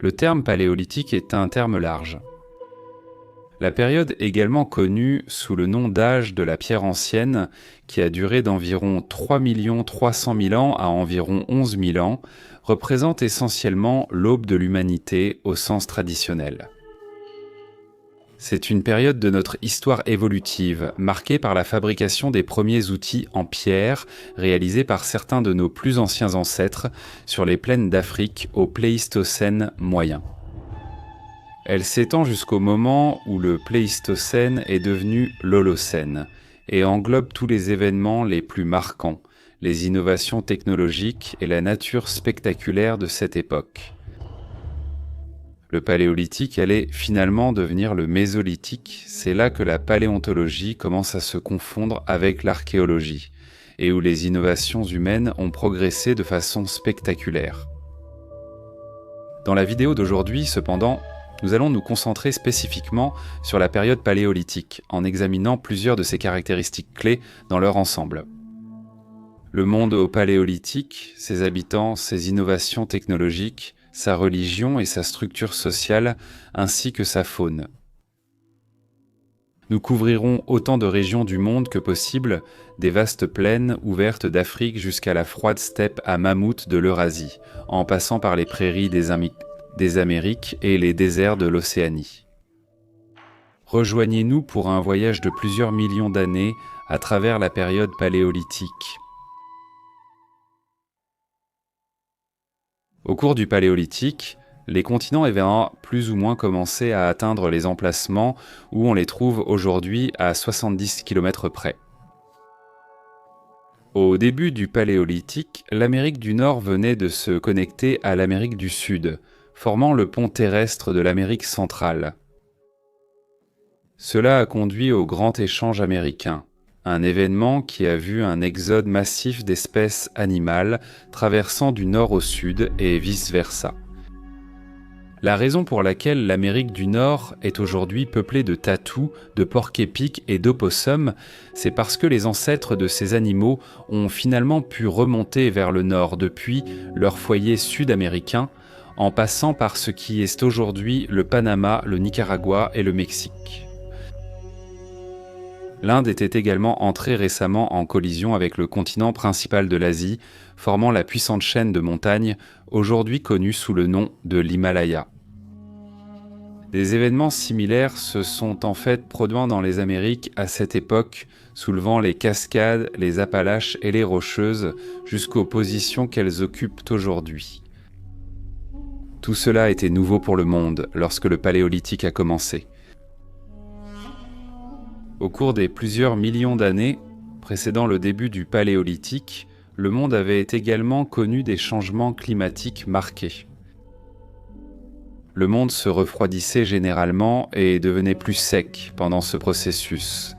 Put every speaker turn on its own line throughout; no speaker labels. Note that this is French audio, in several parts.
Le terme paléolithique est un terme large. La période également connue sous le nom d'âge de la pierre ancienne, qui a duré d'environ 3 300 000 ans à environ 11 000 ans, représente essentiellement l'aube de l'humanité au sens traditionnel. C'est une période de notre histoire évolutive, marquée par la fabrication des premiers outils en pierre réalisés par certains de nos plus anciens ancêtres sur les plaines d'Afrique au Pléistocène moyen. Elle s'étend jusqu'au moment où le Pléistocène est devenu l'Holocène et englobe tous les événements les plus marquants, les innovations technologiques et la nature spectaculaire de cette époque. Le paléolithique allait finalement devenir le mésolithique, c'est là que la paléontologie commence à se confondre avec l'archéologie, et où les innovations humaines ont progressé de façon spectaculaire. Dans la vidéo d'aujourd'hui, cependant, nous allons nous concentrer spécifiquement sur la période paléolithique, en examinant plusieurs de ses caractéristiques clés dans leur ensemble. Le monde au paléolithique, ses habitants, ses innovations technologiques, sa religion et sa structure sociale, ainsi que sa faune. Nous couvrirons autant de régions du monde que possible, des vastes plaines ouvertes d'Afrique jusqu'à la froide steppe à mammouth de l'Eurasie, en passant par les prairies des Amériques et les déserts de l'Océanie. Rejoignez-nous pour un voyage de plusieurs millions d'années à travers la période paléolithique. Au cours du Paléolithique, les continents avaient plus ou moins commencé à atteindre les emplacements où on les trouve aujourd'hui à 70 km près. Au début du Paléolithique, l'Amérique du Nord venait de se connecter à l'Amérique du Sud, formant le pont terrestre de l'Amérique centrale. Cela a conduit au Grand Échange américain, un événement qui a vu un exode massif d'espèces animales traversant du nord au sud et vice-versa. La raison pour laquelle l'Amérique du Nord est aujourd'hui peuplée de tatous, de porcs-épics et d'opossums, c'est parce que les ancêtres de ces animaux ont finalement pu remonter vers le nord depuis leur foyer sud-américain, en passant par ce qui est aujourd'hui le Panama, le Nicaragua et le Mexique. L'Inde était également entrée récemment en collision avec le continent principal de l'Asie, formant la puissante chaîne de montagnes, aujourd'hui connue sous le nom de l'Himalaya. Des événements similaires se sont en fait produits dans les Amériques à cette époque, soulevant les cascades, les Appalaches et les Rocheuses jusqu'aux positions qu'elles occupent aujourd'hui. Tout cela était nouveau pour le monde lorsque le Paléolithique a commencé. Au cours des plusieurs millions d'années précédant le début du Paléolithique, le monde avait également connu des changements climatiques marqués. Le monde se refroidissait généralement et devenait plus sec pendant ce processus.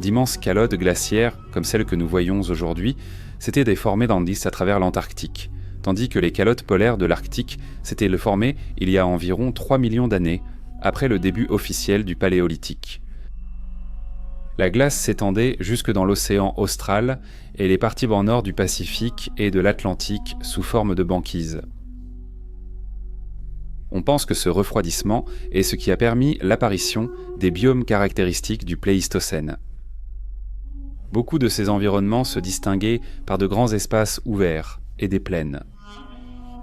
D'immenses calottes glaciaires, comme celles que nous voyons aujourd'hui, s'étaient déformées dans le disque à travers l'Antarctique, tandis que les calottes polaires de l'Arctique s'étaient formées il y a environ 3 millions d'années, après le début officiel du Paléolithique. La glace s'étendait jusque dans l'océan austral et les parties en nord du Pacifique et de l'Atlantique sous forme de banquise. On pense que ce refroidissement est ce qui a permis l'apparition des biomes caractéristiques du Pléistocène. Beaucoup de ces environnements se distinguaient par de grands espaces ouverts et des plaines.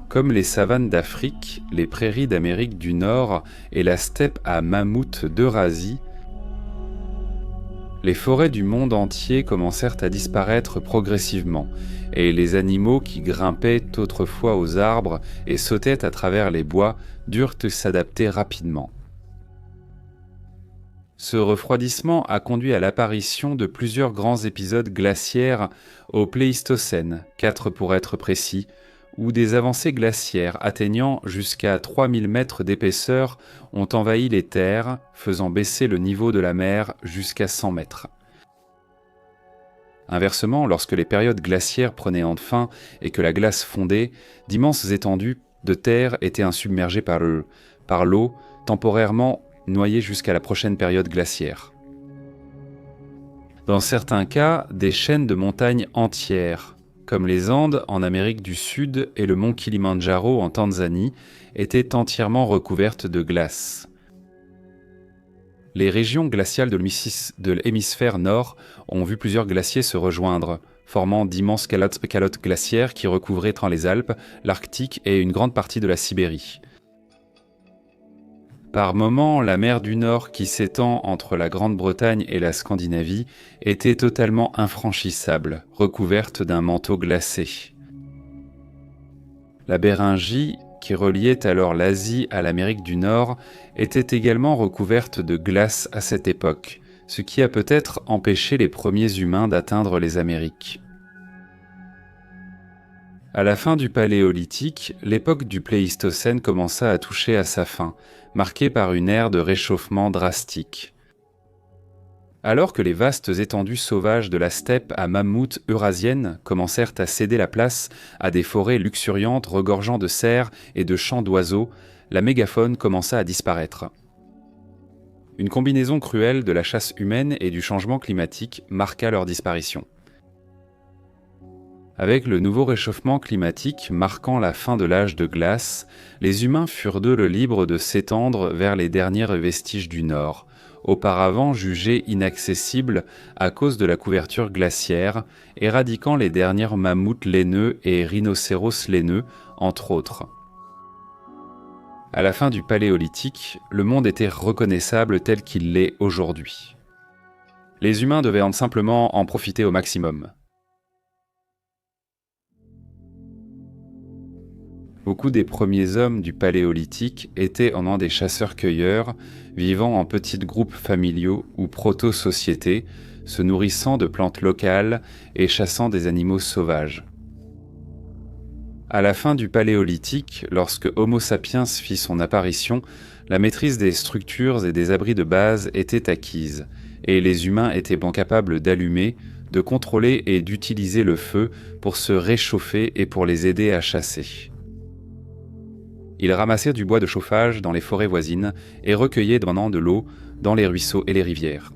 Comme les savanes d'Afrique, les prairies d'Amérique du Nord et la steppe à mammouth d'Eurasie, les forêts du monde entier commencèrent à disparaître progressivement, et les animaux qui grimpaient autrefois aux arbres et sautaient à travers les bois durent s'adapter rapidement. Ce refroidissement a conduit à l'apparition de plusieurs grands épisodes glaciaires au Pléistocène, 4 pour être précis, où des avancées glaciaires atteignant jusqu'à 3000 mètres d'épaisseur ont envahi les terres, faisant baisser le niveau de la mer jusqu'à 100 mètres. Inversement, lorsque les périodes glaciaires prenaient fin et que la glace fondait, d'immenses étendues de terre étaient insubmergées par l'eau, temporairement noyées jusqu'à la prochaine période glaciaire. Dans certains cas, des chaînes de montagnes entières, comme les Andes en Amérique du Sud et le mont Kilimandjaro en Tanzanie, étaient entièrement recouvertes de glace. Les régions glaciales de l'hémisphère nord ont vu plusieurs glaciers se rejoindre, formant d'immenses calottes glaciaires qui recouvraient tant les Alpes, l'Arctique et une grande partie de la Sibérie. Par moments, la mer du Nord qui s'étend entre la Grande-Bretagne et la Scandinavie était totalement infranchissable, recouverte d'un manteau glacé. La Béringie, qui reliait alors l'Asie à l'Amérique du Nord, était également recouverte de glace à cette époque, ce qui a peut-être empêché les premiers humains d'atteindre les Amériques. À la fin du Paléolithique, l'époque du Pléistocène commença à toucher à sa fin, marquée par une ère de réchauffement drastique. Alors que les vastes étendues sauvages de la steppe à mammouth eurasienne commencèrent à céder la place à des forêts luxuriantes regorgeant de cerfs et de chants d'oiseaux, la mégafaune commença à disparaître. Une combinaison cruelle de la chasse humaine et du changement climatique marqua leur disparition. Avec le nouveau réchauffement climatique marquant la fin de l'âge de glace, les humains furent d'eux le libre de s'étendre vers les derniers vestiges du Nord, auparavant jugés inaccessibles à cause de la couverture glaciaire, éradiquant les derniers mammouths laineux et rhinocéros laineux, entre autres. À la fin du Paléolithique, le monde était reconnaissable tel qu'il l'est aujourd'hui. Les humains devaient simplement en profiter au maximum. Beaucoup des premiers hommes du Paléolithique étaient des chasseurs-cueilleurs, vivant en petits groupes familiaux ou proto-sociétés, se nourrissant de plantes locales et chassant des animaux sauvages. À la fin du Paléolithique, lorsque Homo sapiens fit son apparition, la maîtrise des structures et des abris de base était acquise, et les humains étaient capables d'allumer, de contrôler et d'utiliser le feu pour se réchauffer et pour les aider à chasser. Ils ramassaient du bois de chauffage dans les forêts voisines et recueillaient de l'eau dans les ruisseaux et les rivières.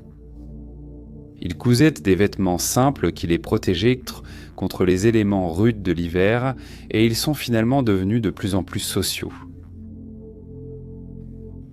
Ils cousaient des vêtements simples qui les protégeaient contre les éléments rudes de l'hiver et ils sont finalement devenus de plus en plus sociaux.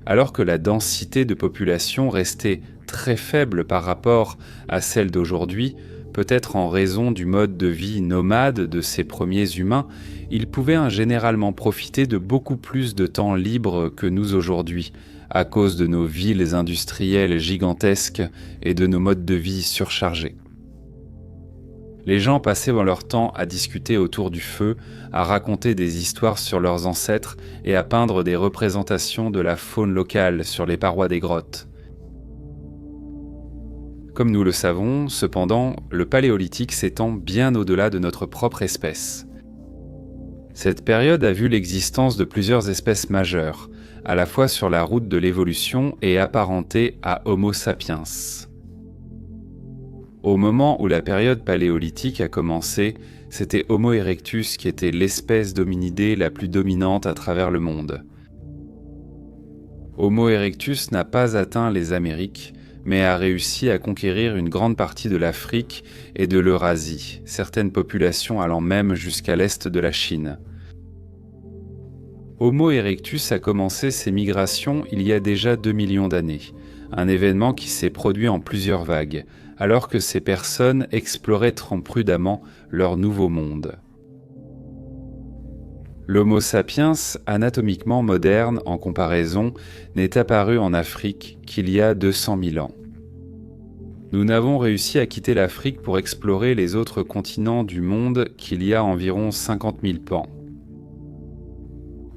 Alors que la densité de population restait très faible par rapport à celle d'aujourd'hui, peut-être en raison du mode de vie nomade de ces premiers humains, ils pouvaient généralement profiter de beaucoup plus de temps libre que nous aujourd'hui, à cause de nos villes industrielles gigantesques et de nos modes de vie surchargés. Les gens passaient leur temps à discuter autour du feu, à raconter des histoires sur leurs ancêtres et à peindre des représentations de la faune locale sur les parois des grottes. Comme nous le savons, cependant, le Paléolithique s'étend bien au-delà de notre propre espèce. Cette période a vu l'existence de plusieurs espèces majeures, à la fois sur la route de l'évolution et apparentées à Homo sapiens. Au moment où la période paléolithique a commencé, c'était Homo erectus qui était l'espèce d'hominidé la plus dominante à travers le monde. Homo erectus n'a pas atteint les Amériques, mais a réussi à conquérir une grande partie de l'Afrique et de l'Eurasie, certaines populations allant même jusqu'à l'est de la Chine. Homo erectus a commencé ses migrations il y a déjà 2 millions d'années, un événement qui s'est produit en plusieurs vagues, alors que ces personnes exploraient prudemment leur nouveau monde. L'Homo sapiens, anatomiquement moderne en comparaison, n'est apparu en Afrique qu'il y a 200 000 ans. Nous n'avons réussi à quitter l'Afrique pour explorer les autres continents du monde qu'il y a environ 50 000 ans.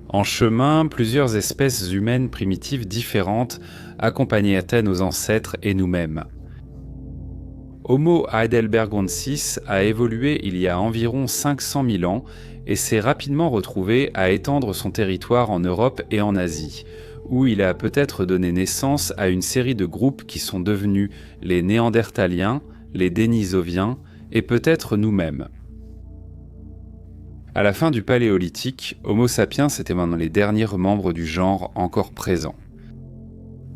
En chemin, plusieurs espèces humaines primitives différentes accompagnaient nos ancêtres et nous-mêmes. Homo heidelbergensis a évolué il y a environ 500 000 ans et s'est rapidement retrouvé à étendre son territoire en Europe et en Asie, où il a peut-être donné naissance à une série de groupes qui sont devenus les Néandertaliens, les Dénisoviens et peut-être nous-mêmes. À la fin du Paléolithique, Homo sapiens était l'un des derniers membres du genre encore présents.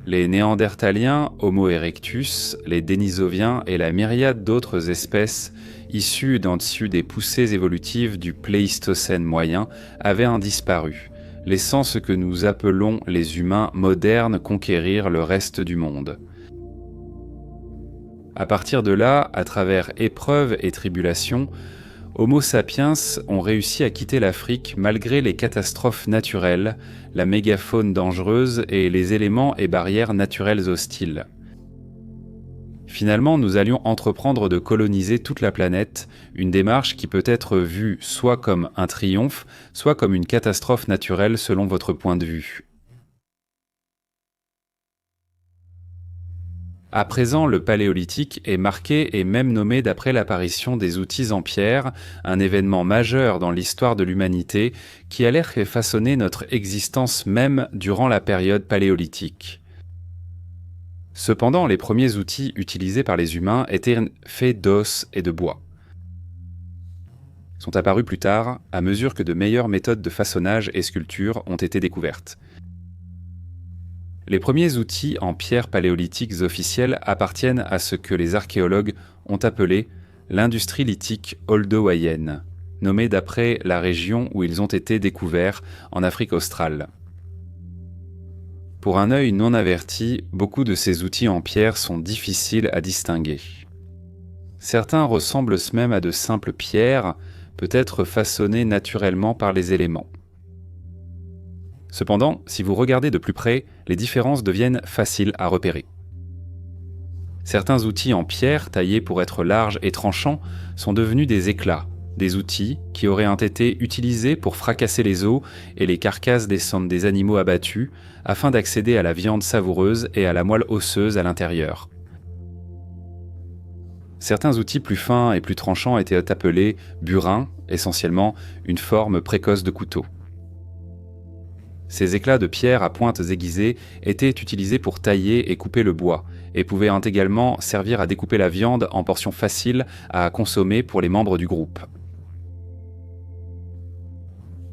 Les Néandertaliens, Homo erectus, les Dénisoviens et la myriade d'autres espèces issues des poussées évolutives du Pléistocène moyen avaient disparu, laissant ce que nous appelons les humains modernes conquérir le reste du monde. À partir de là, à travers épreuves et tribulations, Homo sapiens ont réussi à quitter l'Afrique malgré les catastrophes naturelles, la mégafaune dangereuse et les éléments et barrières naturelles hostiles. Finalement, nous allions entreprendre de coloniser toute la planète, une démarche qui peut être vue soit comme un triomphe, soit comme une catastrophe naturelle selon votre point de vue. À présent, le Paléolithique est marqué et même nommé d'après l'apparition des outils en pierre, un événement majeur dans l'histoire de l'humanité qui allait façonner notre existence même durant la période paléolithique. Cependant, les premiers outils utilisés par les humains étaient faits d'os et de bois. Ils sont apparus plus tard, à mesure que de meilleures méthodes de façonnage et sculpture ont été découvertes. Les premiers outils en pierre paléolithiques officiels appartiennent à ce que les archéologues ont appelé l'industrie lithique oldowayenne, nommée d'après la région où ils ont été découverts en Afrique australe. Pour un œil non averti, beaucoup de ces outils en pierre sont difficiles à distinguer. Certains ressemblent même à de simples pierres, peut-être façonnées naturellement par les éléments. Cependant, si vous regardez de plus près, les différences deviennent faciles à repérer. Certains outils en pierre, taillés pour être larges et tranchants, sont devenus des éclats, des outils qui auraient été utilisés pour fracasser les os et les carcasses des animaux abattus, afin d'accéder à la viande savoureuse et à la moelle osseuse à l'intérieur. Certains outils plus fins et plus tranchants étaient appelés burins, essentiellement une forme précoce de couteau. Ces éclats de pierre à pointes aiguisées étaient utilisés pour tailler et couper le bois, et pouvaient également servir à découper la viande en portions faciles à consommer pour les membres du groupe.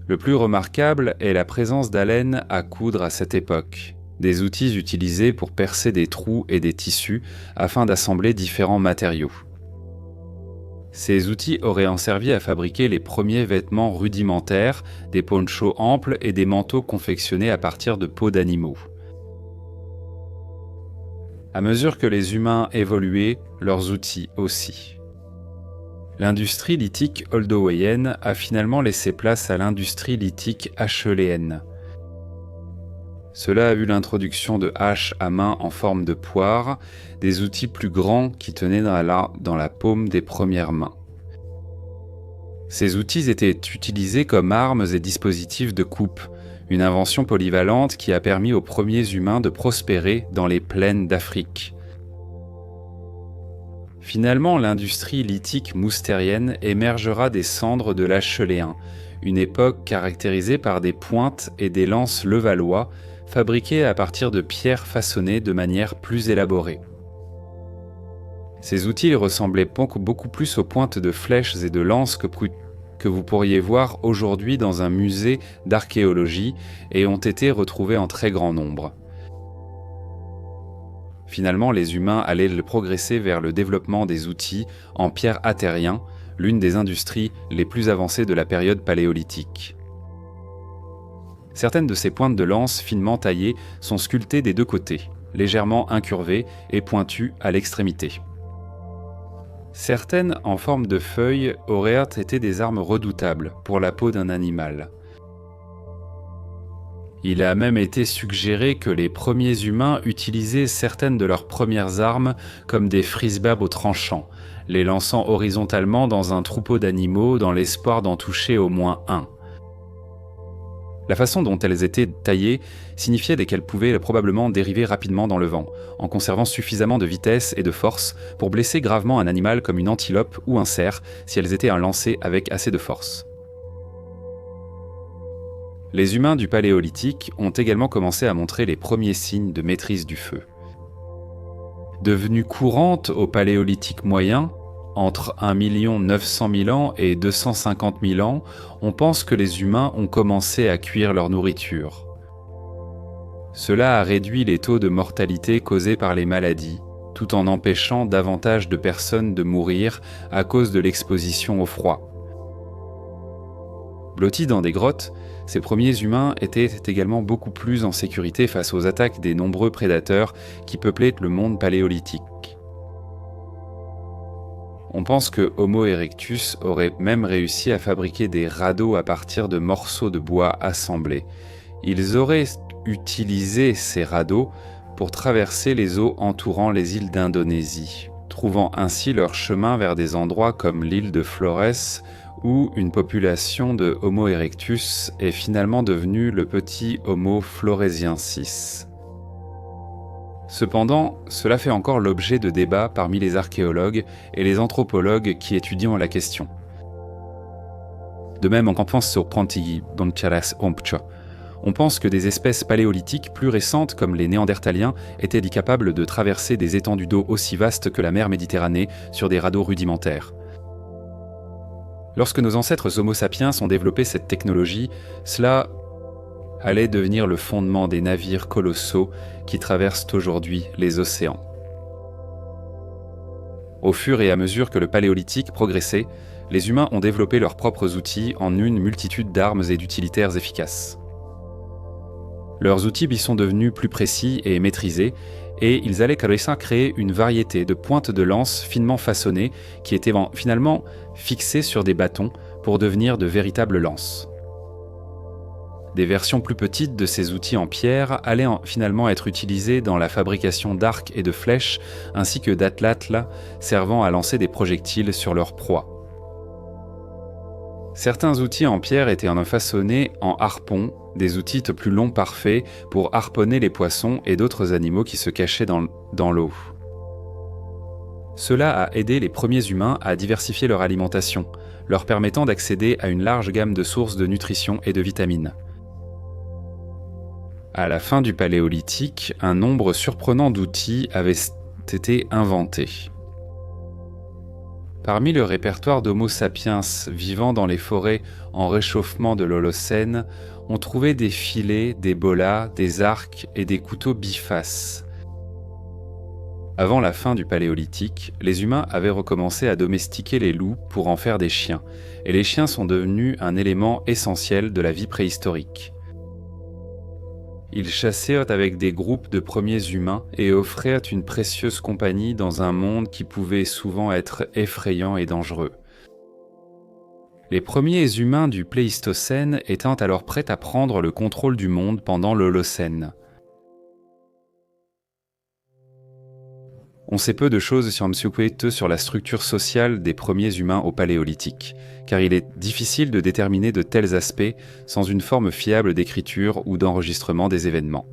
Le plus remarquable est la présence d'alènes à coudre à cette époque, des outils utilisés pour percer des trous et des tissus afin d'assembler différents matériaux. Ces outils auraient servi à fabriquer les premiers vêtements rudimentaires, des ponchos amples et des manteaux confectionnés à partir de peaux d'animaux. À mesure que les humains évoluaient, leurs outils aussi. L'industrie lithique oldowayenne a finalement laissé place à l'industrie lithique acheuléenne. Cela a vu l'introduction de haches à main en forme de poire, des outils plus grands qui tenaient dans la paume des premières mains. Ces outils étaient utilisés comme armes et dispositifs de coupe, une invention polyvalente qui a permis aux premiers humains de prospérer dans les plaines d'Afrique. Finalement, l'industrie lithique moustérienne émergera des cendres de l'Acheuléen, une époque caractérisée par des pointes et des lances levallois, fabriquées à partir de pierres façonnées de manière plus élaborée. Ces outils ressemblaient beaucoup plus aux pointes de flèches et de lances que vous pourriez voir aujourd'hui dans un musée d'archéologie et ont été retrouvés en très grand nombre. Finalement, les humains allaient progresser vers le développement des outils en pierre attérien, l'une des industries les plus avancées de la période paléolithique. Certaines de ces pointes de lance finement taillées sont sculptées des deux côtés, légèrement incurvées et pointues à l'extrémité. Certaines, en forme de feuilles, auraient été des armes redoutables pour la peau d'un animal. Il a même été suggéré que les premiers humains utilisaient certaines de leurs premières armes comme des frisbabs au tranchant, les lançant horizontalement dans un troupeau d'animaux dans l'espoir d'en toucher au moins un. La façon dont elles étaient taillées signifiait qu'elles pouvaient probablement dériver rapidement dans le vent, en conservant suffisamment de vitesse et de force pour blesser gravement un animal comme une antilope ou un cerf si elles étaient lancées avec assez de force. Les humains du Paléolithique ont également commencé à montrer les premiers signes de maîtrise du feu. Devenue courante au Paléolithique moyen, entre 1 900 000 ans et 250 000 ans, on pense que les humains ont commencé à cuire leur nourriture. Cela a réduit les taux de mortalité causés par les maladies, tout en empêchant davantage de personnes de mourir à cause de l'exposition au froid. Blottis dans des grottes, ces premiers humains étaient également beaucoup plus en sécurité face aux attaques des nombreux prédateurs qui peuplaient le monde paléolithique. On pense que Homo erectus aurait même réussi à fabriquer des radeaux à partir de morceaux de bois assemblés. Ils auraient utilisé ces radeaux pour traverser les eaux entourant les îles d'Indonésie, trouvant ainsi leur chemin vers des endroits comme l'île de Flores, où une population de Homo erectus est finalement devenue le petit Homo floresiensis. Cependant, cela fait encore l'objet de débats parmi les archéologues et les anthropologues qui étudient la question. De même, on pense sur Pranti Boncharas Ompcho. On pense que des espèces paléolithiques plus récentes, comme les Néandertaliens, étaient capables de traverser des étendues d'eau aussi vastes que la mer Méditerranée sur des radeaux rudimentaires. Lorsque nos ancêtres Homo sapiens ont développé cette technologie, cela allait devenir le fondement des navires colossaux qui traversent aujourd'hui les océans. Au fur et à mesure que le paléolithique progressait, les humains ont développé leurs propres outils en une multitude d'armes et d'utilitaires efficaces. Leurs outils y sont devenus plus précis et maîtrisés, et ils allaient créer une variété de pointes de lance finement façonnées qui étaient finalement fixées sur des bâtons pour devenir de véritables lances. Des versions plus petites de ces outils en pierre allaient finalement être utilisées dans la fabrication d'arcs et de flèches, ainsi que d'atlatls servant à lancer des projectiles sur leur proie. Certains outils en pierre étaient façonnés en harpons, des outils plus longs parfaits pour harponner les poissons et d'autres animaux qui se cachaient dans l'eau. Cela a aidé les premiers humains à diversifier leur alimentation, leur permettant d'accéder à une large gamme de sources de nutrition et de vitamines. À la fin du Paléolithique, un nombre surprenant d'outils avait été inventés. Parmi le répertoire d'Homo sapiens vivant dans les forêts en réchauffement de l'Holocène, on trouvait des filets, des bolas, des arcs et des couteaux bifaces. Avant la fin du Paléolithique, les humains avaient recommencé à domestiquer les loups pour en faire des chiens, et les chiens sont devenus un élément essentiel de la vie préhistorique. Ils chassaient avec des groupes de premiers humains et offraient une précieuse compagnie dans un monde qui pouvait souvent être effrayant et dangereux. Les premiers humains du Pléistocène étant alors prêts à prendre le contrôle du monde pendant l'Holocène. On sait peu de choses sur la structure sociale des premiers humains au Paléolithique, car il est difficile de déterminer de tels aspects sans une forme fiable d'écriture ou d'enregistrement des événements.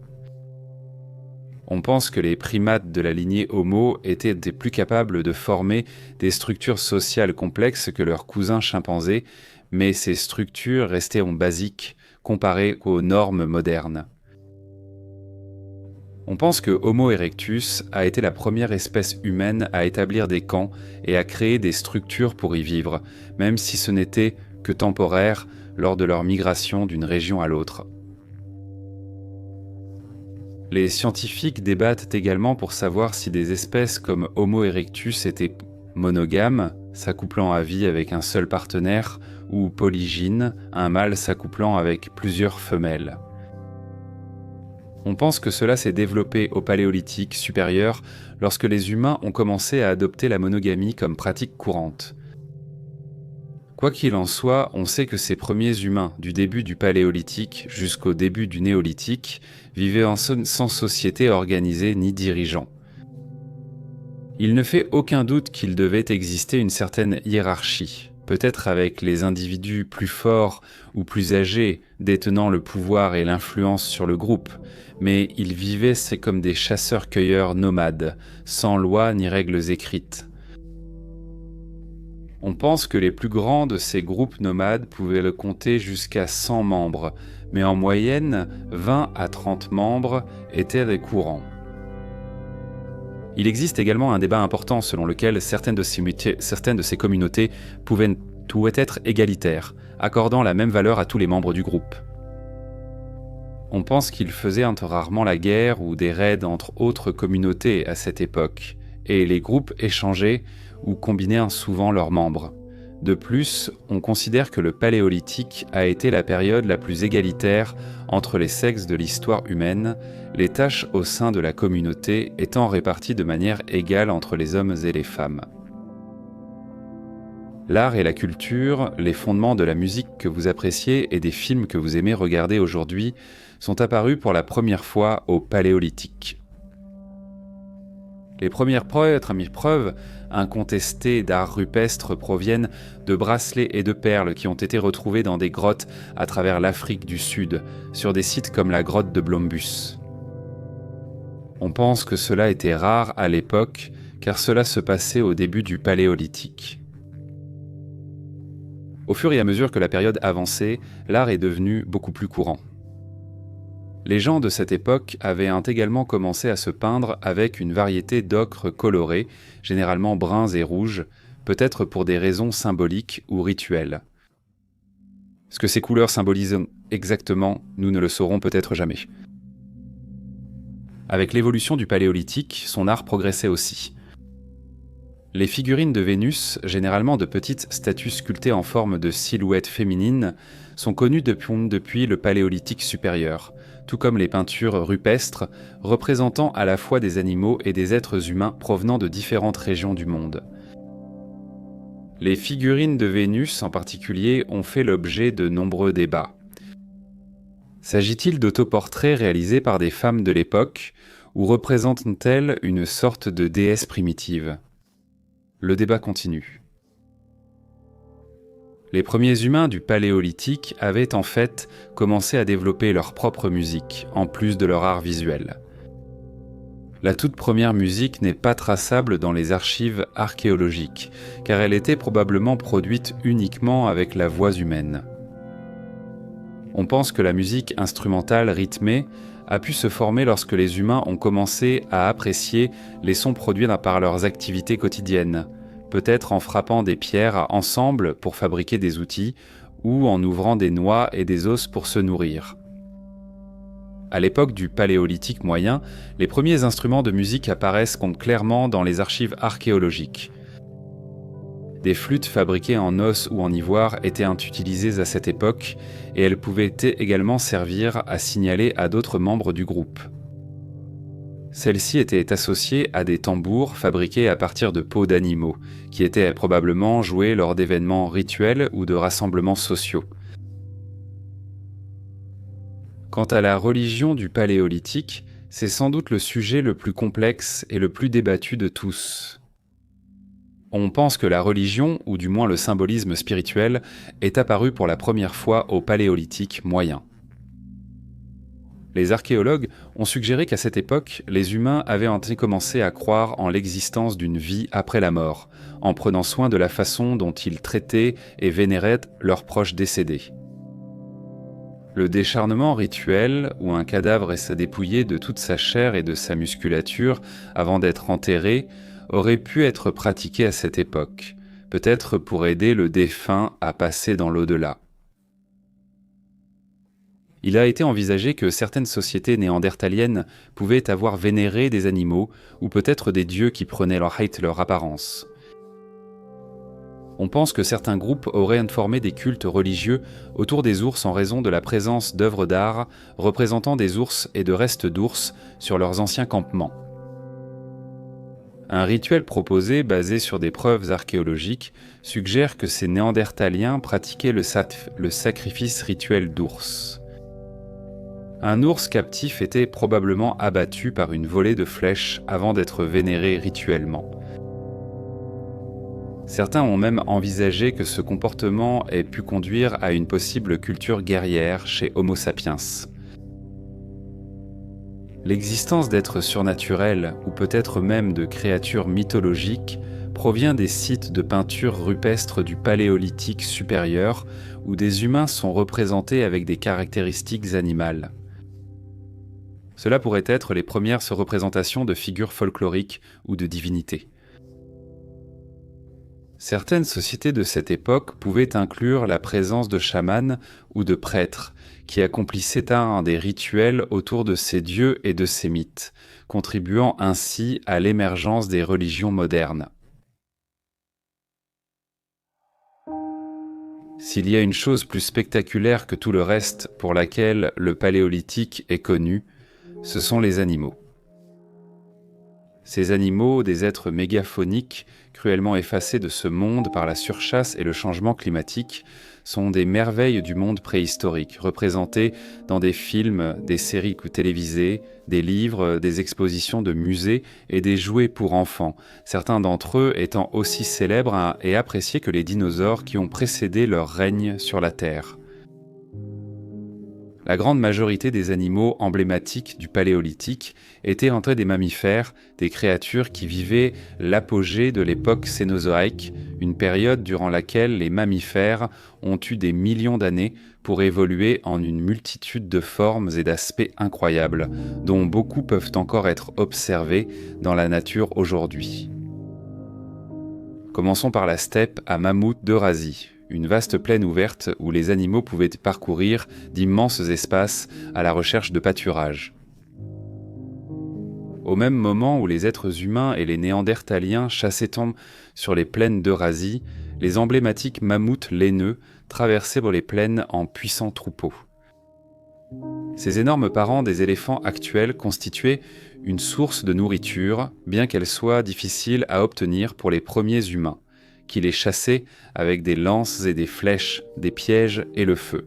On pense que les primates de la lignée Homo étaient plus capables de former des structures sociales complexes que leurs cousins chimpanzés, mais ces structures restaient basiques comparées aux normes modernes. On pense que Homo erectus a été la première espèce humaine à établir des camps et à créer des structures pour y vivre, même si ce n'était que temporaire lors de leur migration d'une région à l'autre. Les scientifiques débattent également pour savoir si des espèces comme Homo erectus étaient monogames, s'accouplant à vie avec un seul partenaire, ou polygynes, un mâle s'accouplant avec plusieurs femelles. On pense que cela s'est développé au Paléolithique supérieur lorsque les humains ont commencé à adopter la monogamie comme pratique courante. Quoi qu'il en soit, on sait que ces premiers humains, du début du Paléolithique jusqu'au début du Néolithique, vivaient sans société organisée ni dirigeant. Il ne fait aucun doute qu'il devait exister une certaine hiérarchie, peut-être avec les individus plus forts ou plus âgés détenant le pouvoir et l'influence sur le groupe, mais ils vivaient comme des chasseurs-cueilleurs nomades, sans loi ni règles écrites. On pense que les plus grands de ces groupes nomades pouvaient le compter jusqu'à 100 membres, mais en moyenne, 20 à 30 membres étaient des courants. Il existe également un débat important selon lequel certaines de ces communautés pouvaient être égalitaires, accordant la même valeur à tous les membres du groupe. On pense qu'ils faisaient rarement la guerre ou des raids entre autres communautés à cette époque, et les groupes échangeaient ou combinaient souvent leurs membres. De plus, on considère que le Paléolithique a été la période la plus égalitaire entre les sexes de l'histoire humaine, les tâches au sein de la communauté étant réparties de manière égale entre les hommes et les femmes. L'art et la culture, les fondements de la musique que vous appréciez et des films que vous aimez regarder aujourd'hui sont apparus pour la première fois au Paléolithique. Les premières preuves incontestées d'art rupestre proviennent de bracelets et de perles qui ont été retrouvés dans des grottes à travers l'Afrique du Sud, sur des sites comme la grotte de Blombus. On pense que cela était rare à l'époque, car cela se passait au début du Paléolithique. Au fur et à mesure que la période avançait, l'art est devenu beaucoup plus courant. Les gens de cette époque avaient également commencé à se peindre avec une variété d'ocre colorés, généralement bruns et rouges, peut-être pour des raisons symboliques ou rituelles. Ce que ces couleurs symbolisent exactement, nous ne le saurons peut-être jamais. Avec l'évolution du Paléolithique, son art progressait aussi. Les figurines de Vénus, généralement de petites statues sculptées en forme de silhouettes féminines, sont connues depuis le Paléolithique supérieur, tout comme les peintures rupestres, représentant à la fois des animaux et des êtres humains provenant de différentes régions du monde. Les figurines de Vénus en particulier ont fait l'objet de nombreux débats. S'agit-il d'autoportraits réalisés par des femmes de l'époque, ou représentent-elles une sorte de déesse primitive ? Le débat continue. Les premiers humains du Paléolithique avaient en fait commencé à développer leur propre musique, en plus de leur art visuel. La toute première musique n'est pas traçable dans les archives archéologiques, car elle était probablement produite uniquement avec la voix humaine. On pense que la musique instrumentale rythmée a pu se former lorsque les humains ont commencé à apprécier les sons produits par leurs activités quotidiennes, peut-être en frappant des pierres ensemble pour fabriquer des outils ou en ouvrant des noix et des os pour se nourrir. À l'époque du Paléolithique moyen, les premiers instruments de musique apparaissent clairement dans les archives archéologiques. Des flûtes fabriquées en os ou en ivoire étaient utilisées à cette époque et elles pouvaient également servir à signaler à d'autres membres du groupe. Celles-ci étaient associées à des tambours fabriqués à partir de peaux d'animaux, qui étaient probablement joués lors d'événements rituels ou de rassemblements sociaux. Quant à la religion du Paléolithique, c'est sans doute le sujet le plus complexe et le plus débattu de tous. On pense que la religion, ou du moins le symbolisme spirituel, est apparu pour la première fois au Paléolithique moyen. Les archéologues ont suggéré qu'à cette époque, les humains avaient commencé à croire en l'existence d'une vie après la mort, en prenant soin de la façon dont ils traitaient et vénéraient leurs proches décédés. Le décharnement rituel, où un cadavre est dépouillé de toute sa chair et de sa musculature avant d'être enterré, aurait pu être pratiqué à cette époque, peut-être pour aider le défunt à passer dans l'au-delà. Il a été envisagé que certaines sociétés néandertaliennes pouvaient avoir vénéré des animaux ou peut-être des dieux qui prenaient leur apparence. On pense que certains groupes auraient formé des cultes religieux autour des ours en raison de la présence d'œuvres d'art représentant des ours et de restes d'ours sur leurs anciens campements. Un rituel proposé, basé sur des preuves archéologiques, suggère que ces néandertaliens pratiquaient le sacrifice rituel d'ours. Un ours captif était probablement abattu par une volée de flèches avant d'être vénéré rituellement. Certains ont même envisagé que ce comportement ait pu conduire à une possible culture guerrière chez Homo sapiens. L'existence d'êtres surnaturels, ou peut-être même de créatures mythologiques, provient des sites de peinture rupestre du Paléolithique supérieur, où des humains sont représentés avec des caractéristiques animales. Cela pourrait être les premières représentations de figures folkloriques ou de divinités. Certaines sociétés de cette époque pouvaient inclure la présence de chamans ou de prêtres qui accomplissaient un des rituels autour de ces dieux et de ces mythes, contribuant ainsi à l'émergence des religions modernes. S'il y a une chose plus spectaculaire que tout le reste pour laquelle le Paléolithique est connu, ce sont les animaux. Ces animaux, des êtres mégaphoniques, cruellement effacés de ce monde par la surchasse et le changement climatique, sont des merveilles du monde préhistorique, représentées dans des films, des séries télévisées, des livres, des expositions de musées et des jouets pour enfants, certains d'entre eux étant aussi célèbres et appréciés que les dinosaures qui ont précédé leur règne sur la Terre. La grande majorité des animaux emblématiques du Paléolithique étaient entrés des mammifères, des créatures qui vivaient l'apogée de l'époque cénozoïque, une période durant laquelle les mammifères ont eu des millions d'années pour évoluer en une multitude de formes et d'aspects incroyables, dont beaucoup peuvent encore être observés dans la nature aujourd'hui. Commençons par la steppe à mammouth d'Eurasie, une vaste plaine ouverte où les animaux pouvaient parcourir d'immenses espaces à la recherche de pâturage. Au même moment où les êtres humains et les néandertaliens chassaient sur les plaines d'Eurasie, les emblématiques mammouths laineux traversaient les plaines en puissants troupeaux. Ces énormes parents des éléphants actuels constituaient une source de nourriture, bien qu'elle soit difficile à obtenir pour les premiers humains, qui les chassaient avec des lances et des flèches, des pièges et le feu.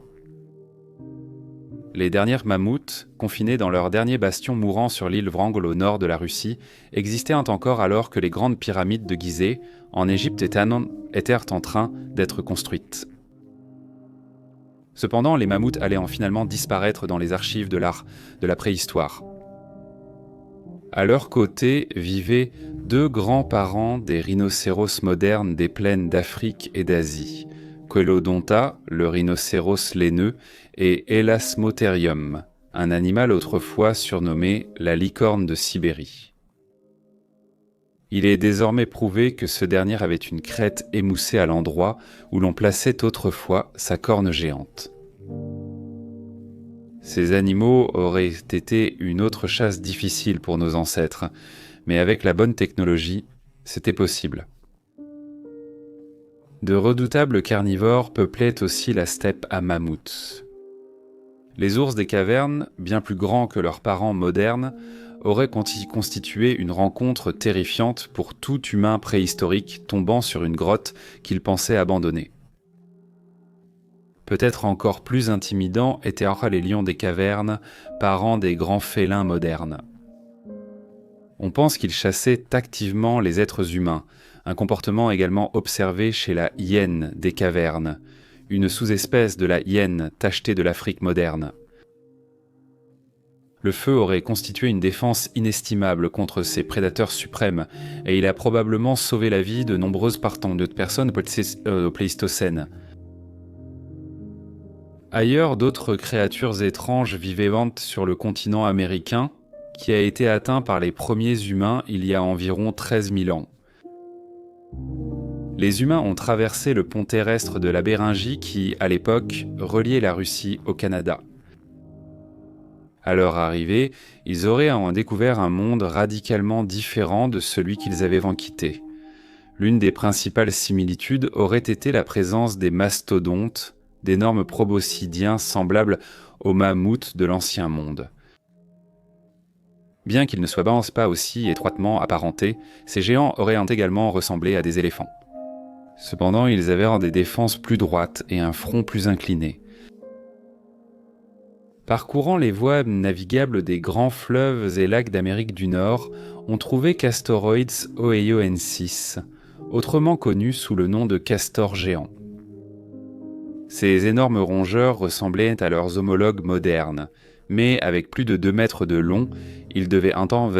Les dernières mammouths, confinés dans leur dernier bastion mourant sur l'île Wrangel au nord de la Russie, existaient encore alors que les grandes pyramides de Gizeh, en Égypte, étaient en train d'être construites. Cependant, les mammouths allaient finalement disparaître dans les archives de la préhistoire. À leur côté vivaient deux grands-parents des rhinocéros modernes des plaines d'Afrique et d'Asie, Quelodonta, le rhinocéros laineux, et Elasmotherium, un animal autrefois surnommé la licorne de Sibérie. Il est désormais prouvé que ce dernier avait une crête émoussée à l'endroit où l'on plaçait autrefois sa corne géante. Ces animaux auraient été une autre chasse difficile pour nos ancêtres, mais avec la bonne technologie, c'était possible. De redoutables carnivores peuplaient aussi la steppe à mammouths. Les ours des cavernes, bien plus grands que leurs parents modernes, auraient constitué une rencontre terrifiante pour tout humain préhistorique tombant sur une grotte qu'il pensait abandonner. Peut-être encore plus intimidants étaient les lions des cavernes, parents des grands félins modernes. On pense qu'ils chassaient activement les êtres humains, un comportement également observé chez la hyène des cavernes, une sous-espèce de la hyène tachetée de l'Afrique moderne. Le feu aurait constitué une défense inestimable contre ces prédateurs suprêmes, et il a probablement sauvé la vie de nombreuses personnes au Pléistocène. Ailleurs, d'autres créatures étranges vivaient sur le continent américain, qui a été atteint par les premiers humains il y a environ 13 000 ans. Les humains ont traversé le pont terrestre de la Béringie qui, à l'époque, reliait la Russie au Canada. À leur arrivée, ils auraient découvert un monde radicalement différent de celui qu'ils avaient quitté. L'une des principales similitudes aurait été la présence des mastodontes, d'énormes proboscidiens semblables aux mammouths de l'ancien monde. Bien qu'ils ne soient pas aussi étroitement apparentés, ces géants auraient également ressemblé à des éléphants. Cependant, ils avaient des défenses plus droites et un front plus incliné. Parcourant les voies navigables des grands fleuves et lacs d'Amérique du Nord, on trouvait Castoroides oeyoensis, autrement connu sous le nom de castor géant. Ces énormes rongeurs ressemblaient à leurs homologues modernes, mais avec plus de 2 mètres de long, ils devaient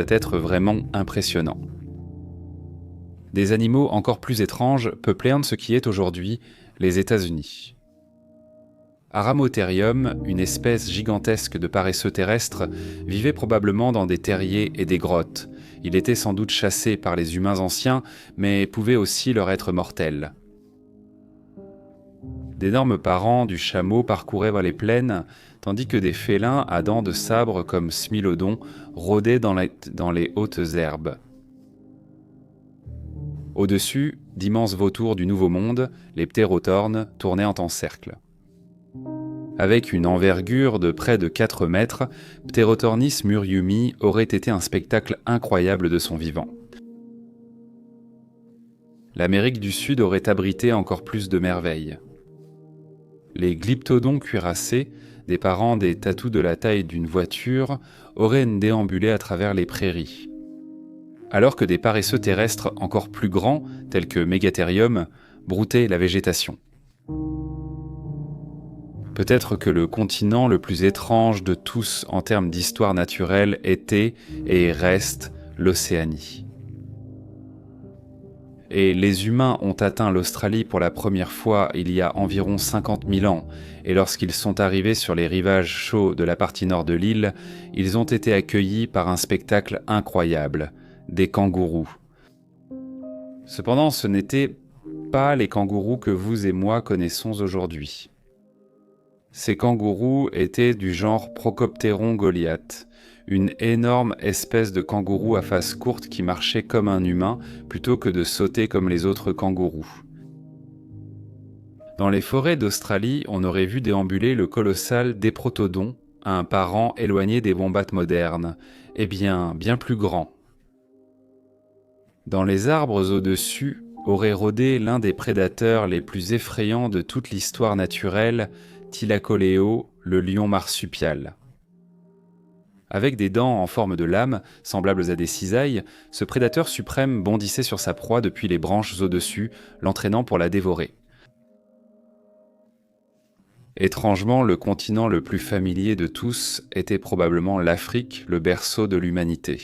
être vraiment impressionnants. Des animaux encore plus étranges peuplaient ce qui est aujourd'hui les États-Unis. Aramotherium, une espèce gigantesque de paresseux terrestres, vivait probablement dans des terriers et des grottes. Il était sans doute chassé par les humains anciens, mais pouvait aussi leur être mortel. D'énormes parents du chameau parcouraient les plaines, tandis que des félins à dents de sabre comme Smilodon rôdaient dans les hautes herbes. Au-dessus, d'immenses vautours du Nouveau Monde, les ptérotornes, tournaient en cercle. Avec une envergure de près de 4 mètres, Pterotornis muriumi aurait été un spectacle incroyable de son vivant. L'Amérique du Sud aurait abrité encore plus de merveilles. Les glyptodons cuirassés, des parents des tatous de la taille d'une voiture, auraient déambulé à travers les prairies. Alors que des paresseux terrestres encore plus grands, tels que Megatherium, broutaient la végétation. Peut-être que le continent le plus étrange de tous en termes d'histoire naturelle était et reste l'Océanie. Et les humains ont atteint l'Australie pour la première fois il y a environ 50 000 ans, et lorsqu'ils sont arrivés sur les rivages chauds de la partie nord de l'île, ils ont été accueillis par un spectacle incroyable, des kangourous. Cependant, ce n'étaient pas les kangourous que vous et moi connaissons aujourd'hui. Ces kangourous étaient du genre Procopteron goliath, une énorme espèce de kangourou à face courte qui marchait comme un humain plutôt que de sauter comme les autres kangourous. Dans les forêts d'Australie, on aurait vu déambuler le colossal Déprotodon, un parent éloigné des wombat modernes, et bien plus grand. Dans les arbres au-dessus aurait rôdé l'un des prédateurs les plus effrayants de toute l'histoire naturelle, Thylacoleo, le lion marsupial. Avec des dents en forme de lame, semblables à des cisailles, ce prédateur suprême bondissait sur sa proie depuis les branches au-dessus, l'entraînant pour la dévorer. Étrangement, le continent le plus familier de tous était probablement l'Afrique, le berceau de l'humanité.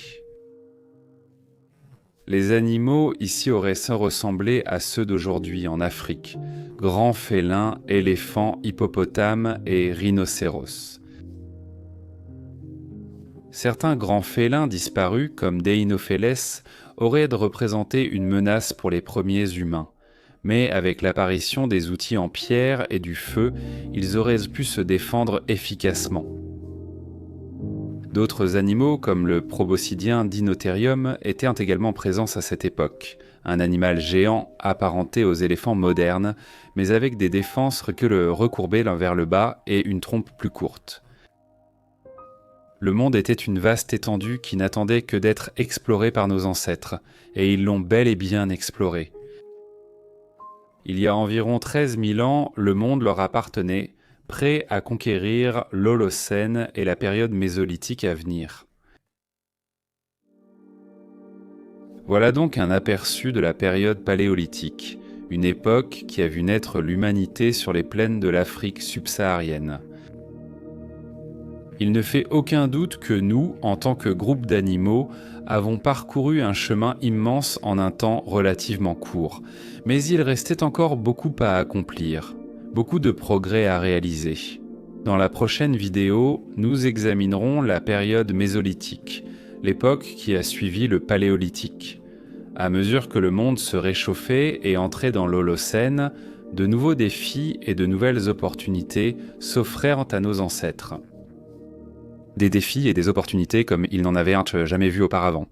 Les animaux ici auraient ressemblé à ceux d'aujourd'hui en Afrique, grands félins, éléphants, hippopotames et rhinocéros. Certains grands félins disparus, comme Deinofeles, auraient représenté une menace pour les premiers humains. Mais avec l'apparition des outils en pierre et du feu, ils auraient pu se défendre efficacement. D'autres animaux, comme le proboscidien Dinotherium, étaient également présents à cette époque. Un animal géant apparenté aux éléphants modernes, mais avec des défenses recourbées vers le bas et une trompe plus courte. Le monde était une vaste étendue qui n'attendait que d'être explorée par nos ancêtres, et ils l'ont bel et bien explorée. Il y a environ 13 000 ans, le monde leur appartenait, prêt à conquérir l'Holocène et la période mésolithique à venir. Voilà donc un aperçu de la période paléolithique, une époque qui a vu naître l'humanité sur les plaines de l'Afrique subsaharienne. Il ne fait aucun doute que nous, en tant que groupe d'animaux, avons parcouru un chemin immense en un temps relativement court, mais il restait encore beaucoup à accomplir. Beaucoup de progrès à réaliser. Dans la prochaine vidéo, nous examinerons la période mésolithique, l'époque qui a suivi le paléolithique. À mesure que le monde se réchauffait et entrait dans l'Holocène, de nouveaux défis et de nouvelles opportunités s'offrèrent à nos ancêtres. Des défis et des opportunités comme ils n'en avaient jamais vu auparavant.